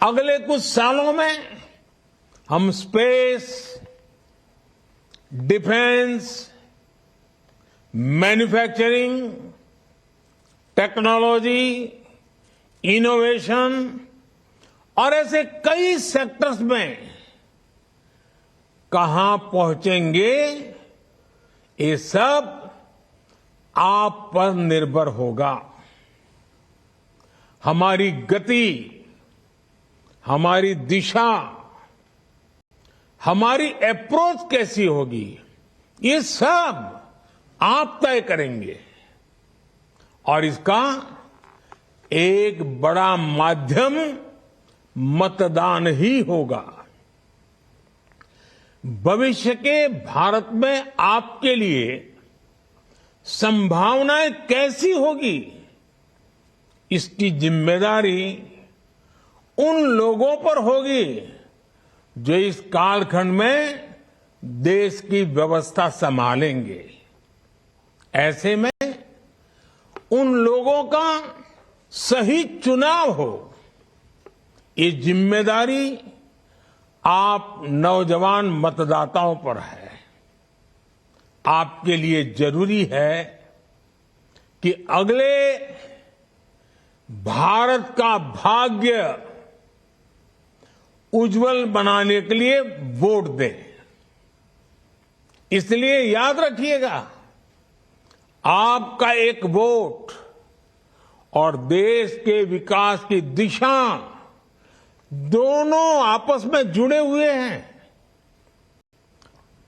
अगले कुछ सालों में हम space, defence, manufacturing, technology, innovation और ऐसे कई सेक्टर्स में कहां पहुंचेंगे, ये सब आप पर निर्भर होगा। हमारी गति, हमारी दिशा, हमारी अप्रोच कैसी होगी, ये सब आप तय करेंगे और इसका एक बड़ा माध्यम मतदान ही होगा। भविष्य के भारत में आपके लिए संभावनाएं कैसी होगी, इसकी जिम्मेदारी उन लोगों पर होगी जो इस कालखंड में देश की व्यवस्था संभालेंगे। ऐसे में उन लोगों का सही चुनाव हो, ये जिम्मेदारी आप नौजवान मतदाताओं पर है। आपके लिए जरूरी है कि अगले भारत का भाग्य उज्जवल बनाने के लिए वोट दें। इसलिए याद रखिएगा, आपका एक वोट और देश के विकास की दिशा दोनों आपस में जुड़े हुए हैं।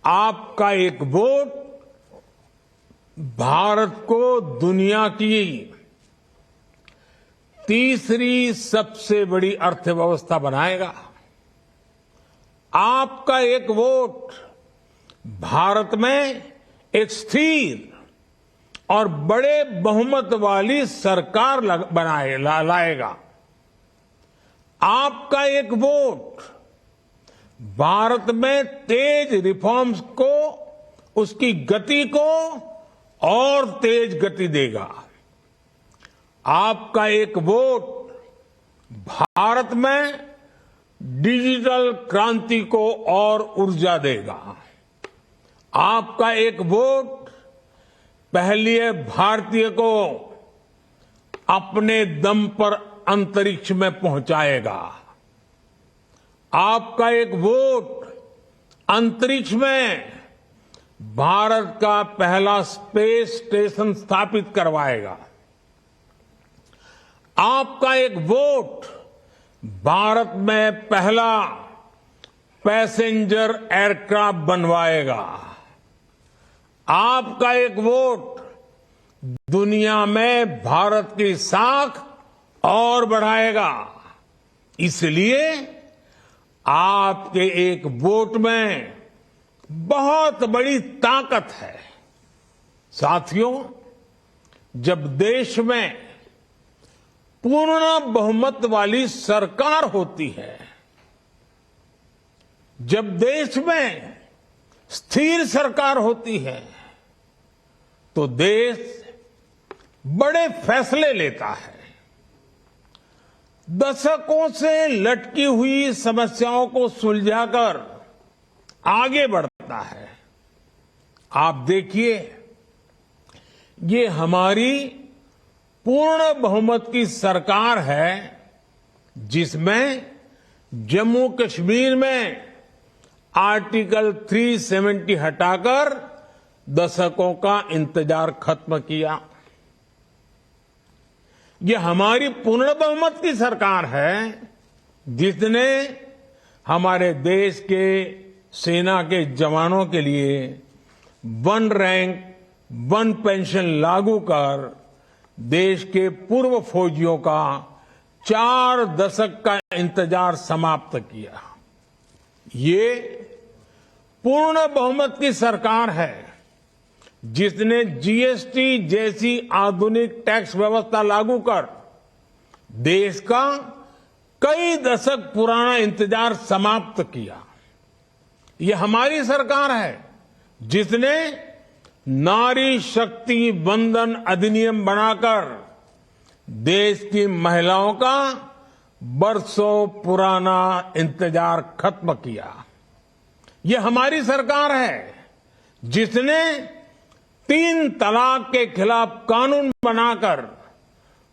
आपका एक वोट भारत को दुनिया की तीसरी सबसे बड़ी अर्थव्यवस्था बनाएगा। आपका एक वोट भारत में एक स्थिर और बड़े बहुमत वाली सरकार लाएगा। आपका एक वोट भारत में तेज रिफॉर्म्स को, उसकी गति को और तेज गति देगा। आपका एक वोट भारत में डिजिटल क्रांति को और ऊर्जा देगा। आपका एक वोट पहली भारतीय को अपने दम पर अंतरिक्ष में पहुंचाएगा। आपका एक वोट अंतरिक्ष में भारत का पहला स्पेस स्टेशन स्थापित करवाएगा। आपका एक वोट भारत में पहला पैसेंजर एयरक्राफ्ट बनवाएगा। आपका एक वोट दुनिया में भारत की साख और बढ़ाएगा। इसलिए आपके एक वोट में बहुत बड़ी ताकत है। साथियों, जब देश में पूर्ण बहुमत वाली सरकार होती है, जब देश में स्थिर सरकार होती है, तो देश बड़े फैसले लेता है, दशकों से लटकी हुई समस्याओं को सुलझाकर आगे बढ़ता है। आप देखिए, ये हमारी पूर्ण बहुमत की सरकार है, जिसमें जम्मू कश्मीर में आर्टिकल 370 हटाकर दशकों का इंतजार खत्म किया। ये हमारी पूर्ण बहुमत की सरकार है, जिसने हमारे देश के सेना के जवानों के लिए 1 रैंक 1 पेंशन लागू कर देश के पूर्व फौजियों का 4 दशक का इंतजार समाप्त किया। ये पूर्ण बहुमत की सरकार है, जिसने जीएसटी जैसी आधुनिक टैक्स व्यवस्था लागू कर देश का कई दशक पुराना इंतजार समाप्त किया। ये हमारी सरकार है, जिसने नारी शक्ति वंदन अधिनियम बनाकर देश की महिलाओं का बरसों पुराना इंतजार खत्म किया। ये हमारी सरकार है जिसने 3 तलाक के खिलाफ कानून बनाकर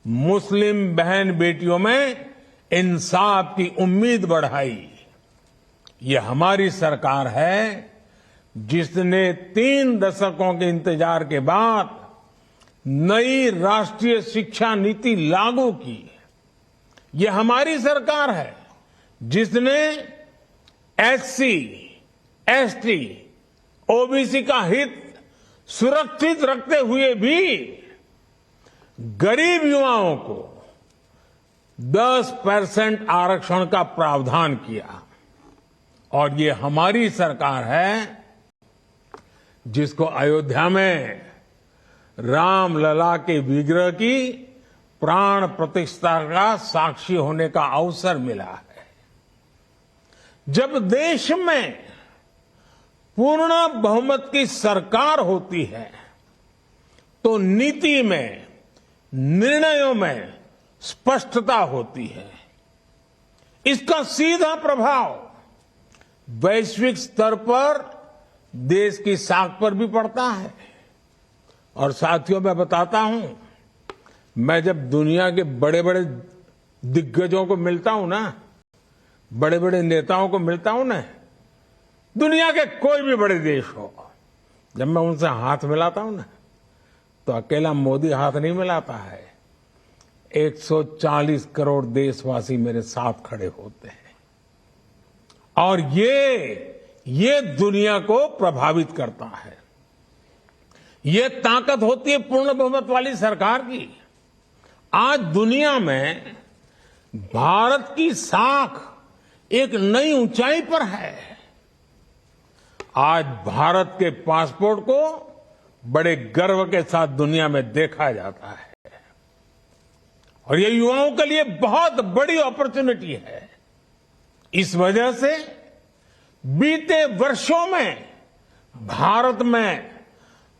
मुस्लिम बहन बेटियों में इंसाफ की उम्मीद बढ़ाई। ये हमारी सरकार है जिसने 3 दशकों के इंतजार के बाद नई राष्ट्रीय शिक्षा नीति लागू की। ये हमारी सरकार है जिसने एससी, एसटी, ओबीसी का हित सुरक्षित रखते हुए भी गरीब युवाओं को 10% आरक्षण का प्रावधान किया। और ये हमारी सरकार है जिसको अयोध्या में रामलला के विग्रह की प्राण प्रतिष्ठा का साक्षी होने का अवसर मिला है। जब देश में पूर्ण बहुमत की सरकार होती है तो नीति में, निर्णयों में स्पष्टता होती है। इसका सीधा प्रभाव वैश्विक स्तर पर देश की साख पर भी पड़ता है। और साथियों, मैं बताता हूं, मैं जब दुनिया के बड़े बड़े दिग्गजों को मिलता हूं ना, बड़े बड़े नेताओं को मिलता हूं ना, दुनिया के कोई भी बड़े देश हो, जब मैं उनसे हाथ मिलाता हूं ना, तो अकेला मोदी हाथ नहीं मिलाता है। 140 करोड़ देशवासी मेरे साथ खड़े होते हैं। और ये दुनिया को प्रभावित करता है। ये ताकत होती है पूर्ण बहुमत वाली सरकार की। आज दुनिया में भारत की साख एक नई ऊंचाई पर है। आज भारत के पासपोर्ट को बड़े गर्व के साथ दुनिया में देखा जाता है। और ये युवाओं के लिए बहुत बड़ी अपॉर्चुनिटी है। इस वजह से बीते वर्षों में भारत में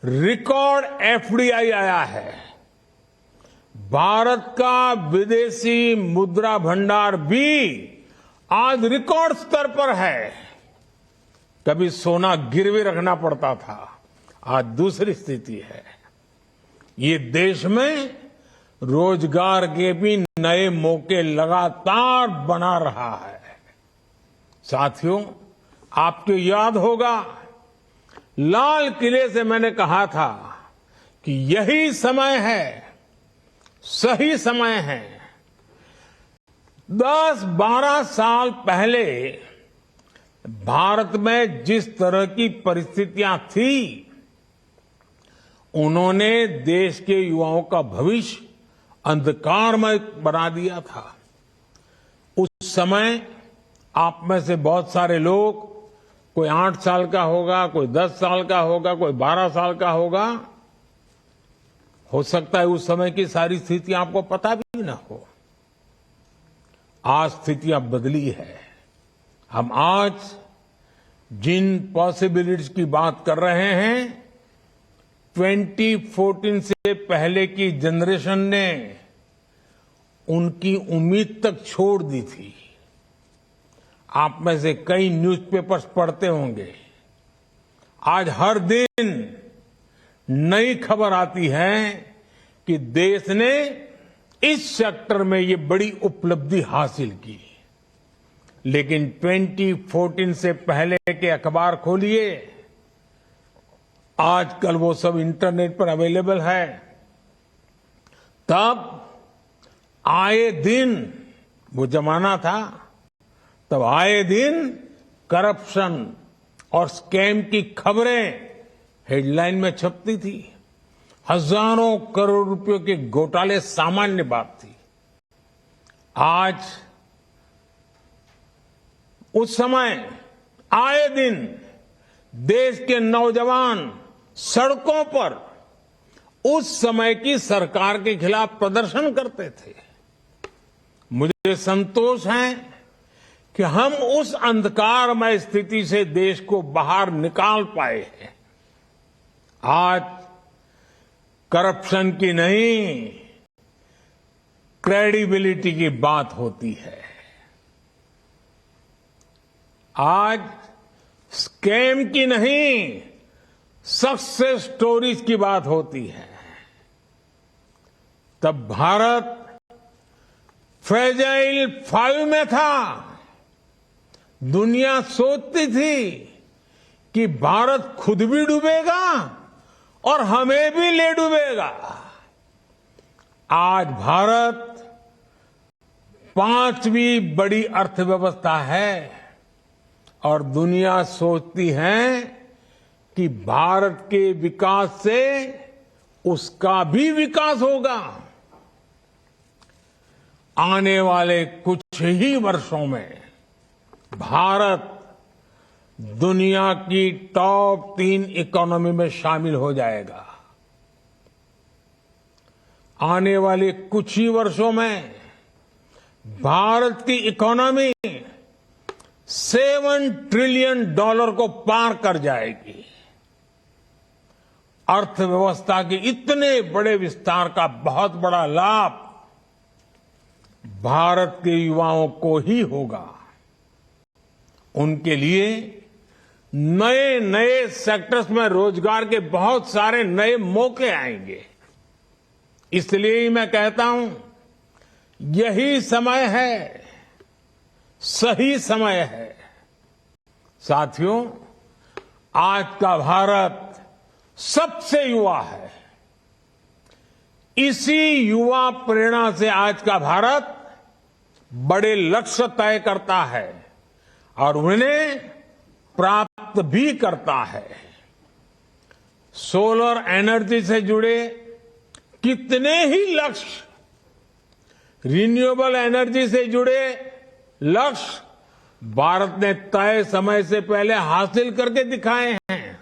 रिकॉर्ड एफडीआई आया है। भारत का विदेशी मुद्रा भंडार भी आज रिकॉर्ड स्तर पर है। कभी सोना गिरवी रखना पड़ता था, आज दूसरी स्थिति है। ये देश में रोजगार के भी नए मौके लगातार बना रहा है। साथियों, आपको याद होगा, लाल किले से मैंने कहा था कि यही समय है, सही समय है। 10-12 साल पहले भारत में जिस तरह की परिस्थितियां थी, उन्होंने देश के युवाओं का भविष्य अंधकारमय बना दिया था। उस समय आप में से बहुत सारे लोग, कोई 8 साल का होगा, कोई 10 साल का होगा, कोई 12 साल का होगा, हो सकता है उस समय की सारी स्थितियां आपको पता भी ना हो। आज स्थितियां बदली है। हम आज जिन पॉसिबिलिटीज की बात कर रहे हैं, 2014 से पहले की जनरेशन ने उनकी उम्मीद तक छोड़ दी थी। आप में से कई न्यूज़पेपर्स पढ़ते होंगे। आज हर दिन नई खबर आती है कि देश ने इस सेक्टर में ये बड़ी उपलब्धि हासिल की। लेकिन 2014 से पहले के अखबार खोलिए, आजकल वो सब इंटरनेट पर अवेलेबल है। तब आए दिन, वो जमाना था, तब आए दिन करप्शन और स्कैम की खबरें हेडलाइन में छपती थी। हजारों करोड़ रुपयों के घोटाले सामान्य बात थी। आज उस समय आए दिन देश के नौजवान सड़कों पर उस समय की सरकार के खिलाफ प्रदर्शन करते थे। मुझे संतोष है कि हम उस अंधकारमय स्थिति से देश को बाहर निकाल पाए हैं। आज करप्शन की नहीं, क्रेडिबिलिटी की बात होती है। आज स्कैम की नहीं, सक्सेस स्टोरीज की बात होती है। तब भारत फ्रेजाइल 5 में था। दुनिया सोचती थी कि भारत खुद भी डूबेगा और हमें भी ले डूबेगा। आज भारत 5वीं बड़ी अर्थव्यवस्था है और दुनिया सोचती है कि भारत के विकास से उसका भी विकास होगा। आने वाले कुछ ही वर्षों में भारत दुनिया की टॉप 3 इकोनॉमी में शामिल हो जाएगा। आने वाले कुछ ही वर्षों में भारत की इकोनॉमी $7 ट्रिलियन को पार कर जाएगी। अर्थव्यवस्था के इतने बड़े विस्तार का बहुत बड़ा लाभ भारत के युवाओं को ही होगा। उनके लिए नए नए सेक्टर्स में रोजगार के बहुत सारे नए मौके आएंगे। इसलिए ही मैं कहता हूं, यही समय है, सही समय है। साथियों, आज का भारत सबसे युवा है। इसी युवा प्रेरणा से आज का भारत बड़े लक्ष्य तय करता है और उन्हें प्राप्त भी करता है। सोलर एनर्जी से जुड़े कितने ही लक्ष्य, रिन्यूएबल एनर्जी से जुड़े लक्ष्य भारत ने तय समय से पहले हासिल करके दिखाए हैं।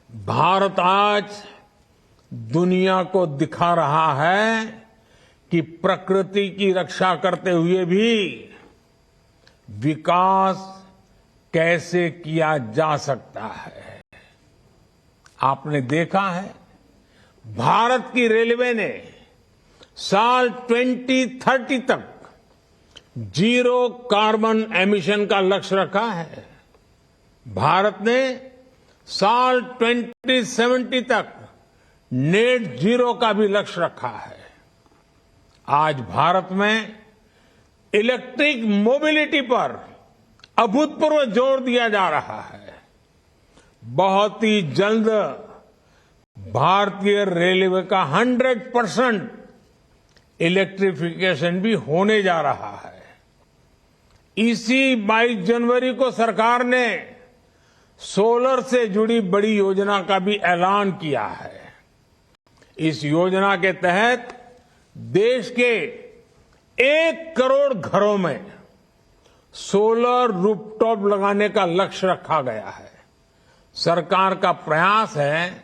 भारत आज दुनिया को दिखा रहा है कि प्रकृति की रक्षा करते हुए भी विकास कैसे किया जा सकता है। आपने देखा है, भारत की रेलवे ने साल 2030 तक 0 कार्बन एमिशन का लक्ष्य रखा है। भारत ने साल 2070 तक नेट जीरो का भी लक्ष्य रखा है। आज भारत में इलेक्ट्रिक मोबिलिटी पर अभूतपूर्व जोर दिया जा रहा है। बहुत ही जल्द भारतीय रेलवे का 100% इलेक्ट्रिफिकेशन भी होने जा रहा है। इसी 22 जनवरी को सरकार ने सोलर से जुड़ी बड़ी योजना का भी ऐलान किया है। इस योजना के तहत देश के 1 करोड़ घरों में सोलर रूफटॉप लगाने का लक्ष्य रखा गया है। सरकार का प्रयास है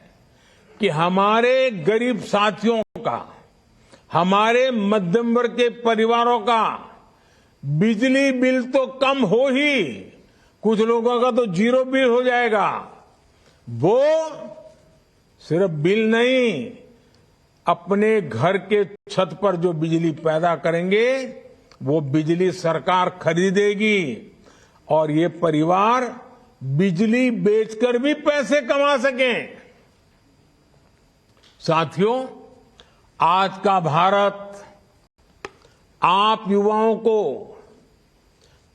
कि हमारे गरीब साथियों का, हमारे मध्यम वर्ग के परिवारों का बिजली बिल तो कम हो ही, कुछ लोगों का तो 0 बिल हो जाएगा। वो सिर्फ बिल नहीं, अपने घर के छत पर जो बिजली पैदा करेंगे वो बिजली सरकार खरीदेगी और ये परिवार बिजली बेचकर भी पैसे कमा सकें। साथियों, आज का भारत आप युवाओं को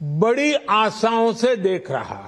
बड़ी आशाओं से देख रहा